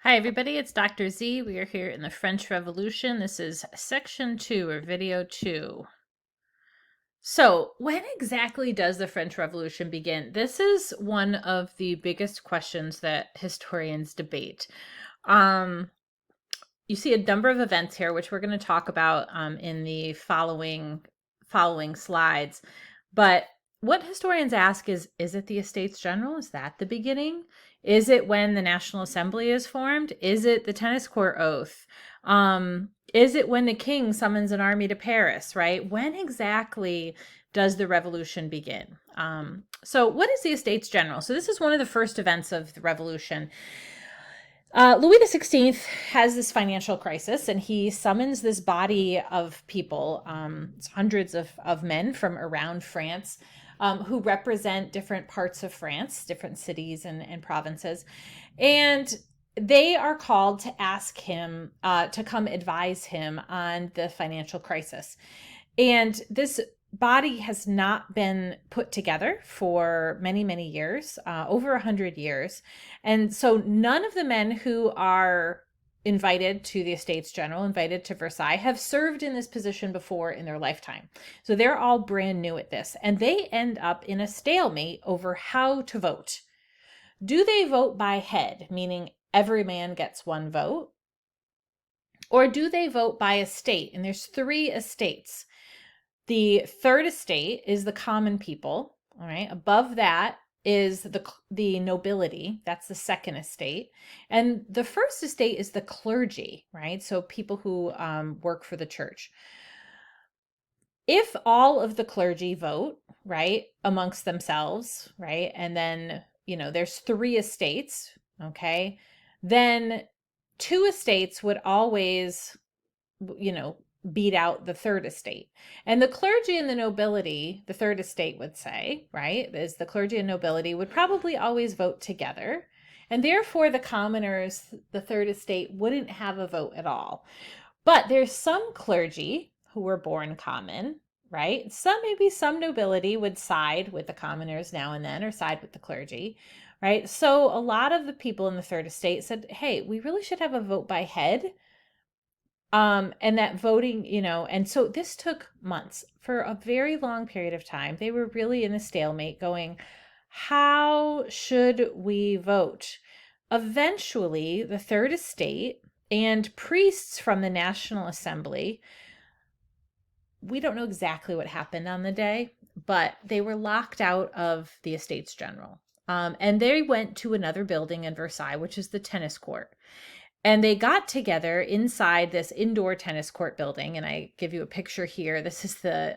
Hi, everybody. It's Dr. Z. We are here in the French Revolution. This is section 2 or video 2. So, when exactly does the French Revolution begin? This is one of the biggest questions that historians debate. Um, you see a number of events here, which we're going to talk about in the following slides. But what historians ask is it the Estates General? Is that the beginning? Is it when the National Assembly is formed? Is it the Tennis Court Oath? Is it when the king summons an army to Paris, right? When exactly does the revolution begin? So what is the Estates General? So this is one of the first events of the revolution. Louis XVI has this financial crisis, and he summons this body of people, hundreds of men from around France, who represent different parts of France, different cities and provinces. And they are called to ask him to come advise him on the financial crisis. And this body has not been put together for many, many years, over 100 years. And so none of the men who are invited to the Estates General, invited to Versailles, have served in this position before in their lifetime. So they're all brand new at this. And they end up in a stalemate over how to vote. Do they vote by head, meaning every man gets one vote? Or do they vote by estate? And there's 3 estates. The third estate is the common people. All right. Above that is the nobility. That's the second estate. And the first estate is the clergy, right? So people who work for the church. If all of the clergy vote, right, amongst themselves, right, and then, there's 3 estates, okay, then 2 estates would always, you know, beat out the third estate. And the clergy and the nobility, the third estate would say, right, is the clergy and nobility would probably always vote together. And therefore, the commoners, the third estate, wouldn't have a vote at all. But there's some clergy who were born common, right? Maybe some nobility would side with the commoners now and then or side with the clergy, right? So a lot of the people in the third estate said, hey, we really should have a vote by head. And that voting, and so this took months. For a very long period of time. They were really in a stalemate going, how should we vote? Eventually, the third estate and priests from the National Assembly, we don't know exactly what happened on the day, but they were locked out of the Estates General. And they went to another building in Versailles, which is the tennis court. And they got together inside this indoor tennis court building. And I give you a picture here. This is the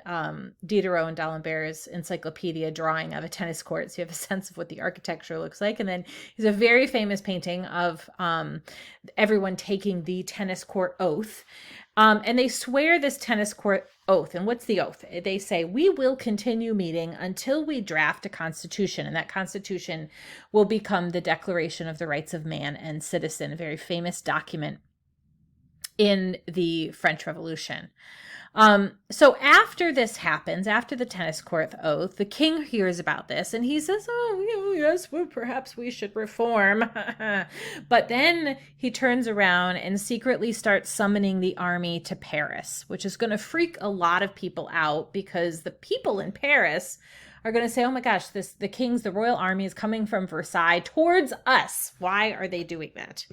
Diderot and D'Alembert's encyclopedia drawing of a tennis court. So you have a sense of what the architecture looks like. And then there's a very famous painting of everyone taking the tennis court oath. And they swear this tennis court oath. And what's the oath? They say, we will continue meeting until we draft a constitution. And that constitution will become the Declaration of the Rights of Man and Citizen, a very famous document in the French Revolution. So after this happens, after the tennis court oath, the king hears about this and he says, oh, yes, well, perhaps we should reform. But then he turns around and secretly starts summoning the army to Paris, which is going to freak a lot of people out because the people in Paris are going to say, oh my gosh, the royal army is coming from Versailles towards us. Why are they doing that?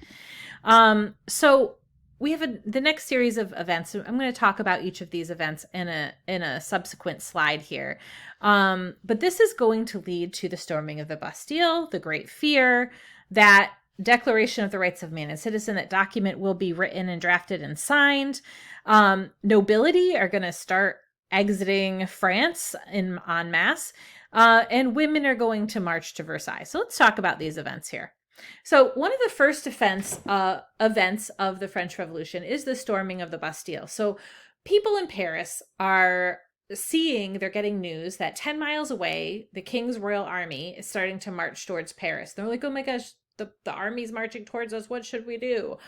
So we have the next series of events. I'm going to talk about each of these events in a subsequent slide here. But this is going to lead to the storming of the Bastille, the Great Fear, that Declaration of the Rights of Man and Citizen. That document will be written and drafted and signed. Nobility are going to start exiting France en masse, and women are going to march to Versailles. So let's talk about these events here. So one of the first events of the French Revolution is the storming of the Bastille. So people in Paris are they're getting news that 10 miles away, the King's Royal Army is starting to march towards Paris. They're like, oh my gosh, the army's marching towards us. What should we do?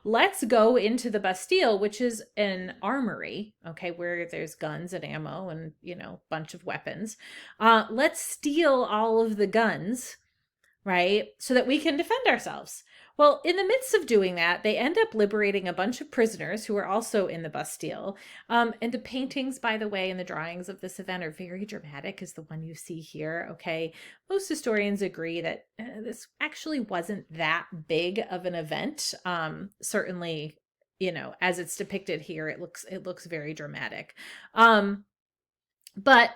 Let's go into the Bastille, which is an armory, okay, where there's guns and ammo and, bunch of weapons. Let's steal all of the guns, right? So that we can defend ourselves. Well, in the midst of doing that, they end up liberating a bunch of prisoners who are also in the Bastille. And the paintings, by the way, and the drawings of this event are very dramatic, as the one you see here. Okay. Most historians agree that this actually wasn't that big of an event. Certainly, as it's depicted here, it looks very dramatic. But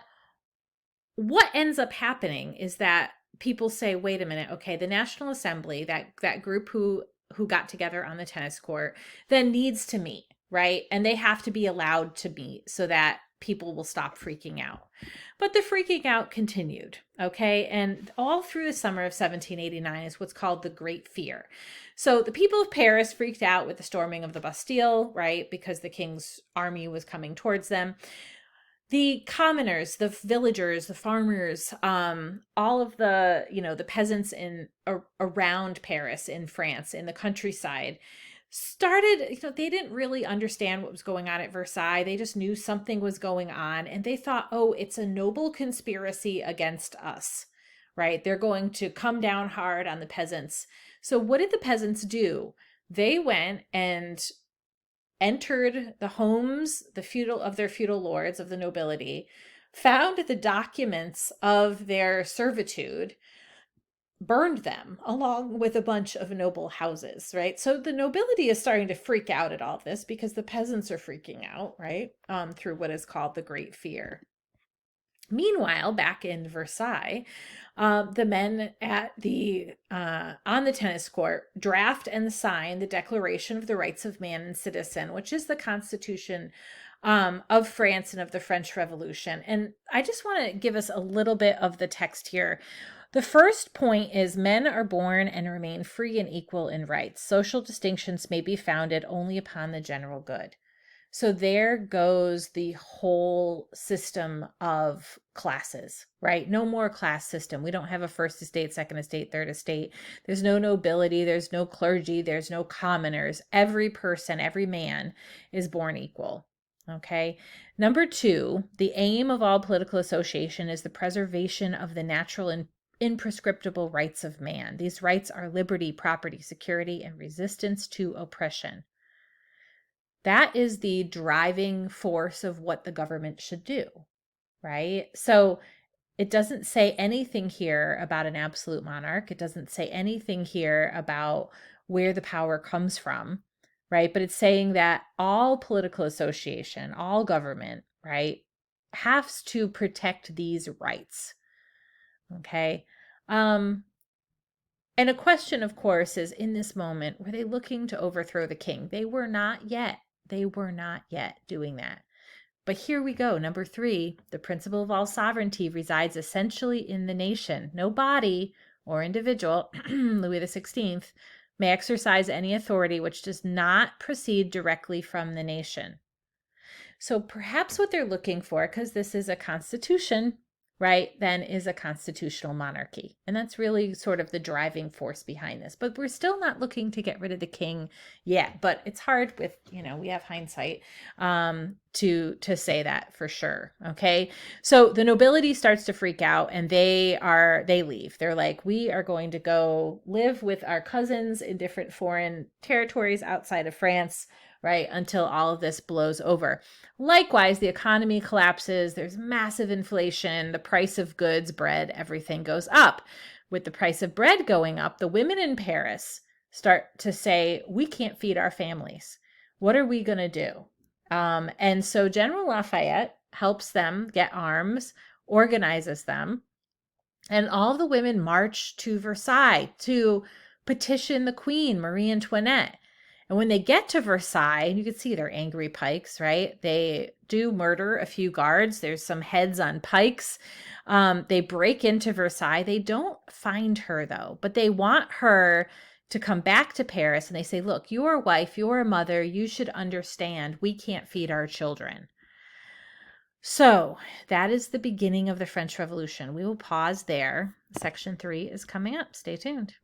what ends up happening is that people say, wait a minute, okay, the National Assembly, that group who got together on the tennis court, then needs to meet, right? And they have to be allowed to meet so that people will stop freaking out. But the freaking out continued, okay? And all through the summer of 1789 is what's called the Great Fear. So the people of Paris freaked out with the storming of the Bastille, right? Because the king's army was coming towards them. The commoners, the villagers, the farmers, all of the peasants around Paris in France, in the countryside, started, they didn't really understand what was going on at Versailles. They just knew something was going on, and they thought, oh, it's a noble conspiracy against us, right? They're going to come down hard on the peasants. So what did the peasants do? They went and entered the homes, of their feudal lords, of the nobility, found the documents of their servitude, burned them along with a bunch of noble houses, right? So the nobility is starting to freak out at all this because the peasants are freaking out, right? Through what is called the Great Fear. Meanwhile, back in Versailles, the men on the tennis court draft and sign the Declaration of the Rights of Man and Citizen, which is the Constitution of France and of the French Revolution. And I just want to give us a little bit of the text here. The first point is men are born and remain free and equal in rights. Social distinctions may be founded only upon the general good. So there goes the whole system of classes, right? No more class system. We don't have a first estate, second estate, third estate. There's no nobility. There's no clergy. There's no commoners. Every person, every man is born equal. Okay. Number 2, the aim of all political association is the preservation of the natural and imprescriptible rights of man. These rights are liberty, property, security, and resistance to oppression. That is the driving force of what the government should do, right? So it doesn't say anything here about an absolute monarch. It doesn't say anything here about where the power comes from, right? But it's saying that all political association, all government, right, has to protect these rights, okay? And a question, of course, is in this moment, were they looking to overthrow the king? They were not yet. They were not yet doing that. But here we go. Number 3, the principle of all sovereignty resides essentially in the nation. No body or individual, Louis XVI, may exercise any authority which does not proceed directly from the nation. So perhaps what they're looking for, because this is a constitution, right, then is a constitutional monarchy. And that's really sort of the driving force behind this. But we're still not looking to get rid of the king yet. But it's hard with, we have hindsight to say that for sure. Okay. So the nobility starts to freak out and they leave. They're like, we are going to go live with our cousins in different foreign territories outside of France, right, until all of this blows over. Likewise, the economy collapses. There's massive inflation. The price of goods, bread, everything goes up. With the price of bread going up, the women in Paris start to say, we can't feed our families. What are we going to do? And so General Lafayette helps them get arms, organizes them, and all the women march to Versailles to petition the queen, Marie Antoinette. And when they get to Versailles, and you can see they're angry pikes, right? They do murder a few guards. There's some heads on pikes. They break into Versailles. They don't find her, though, but they want her to come back to Paris. And they say, look, you're a wife, you're a mother. You should understand we can't feed our children. So that is the beginning of the French Revolution. We will pause there. Section 3 is coming up. Stay tuned.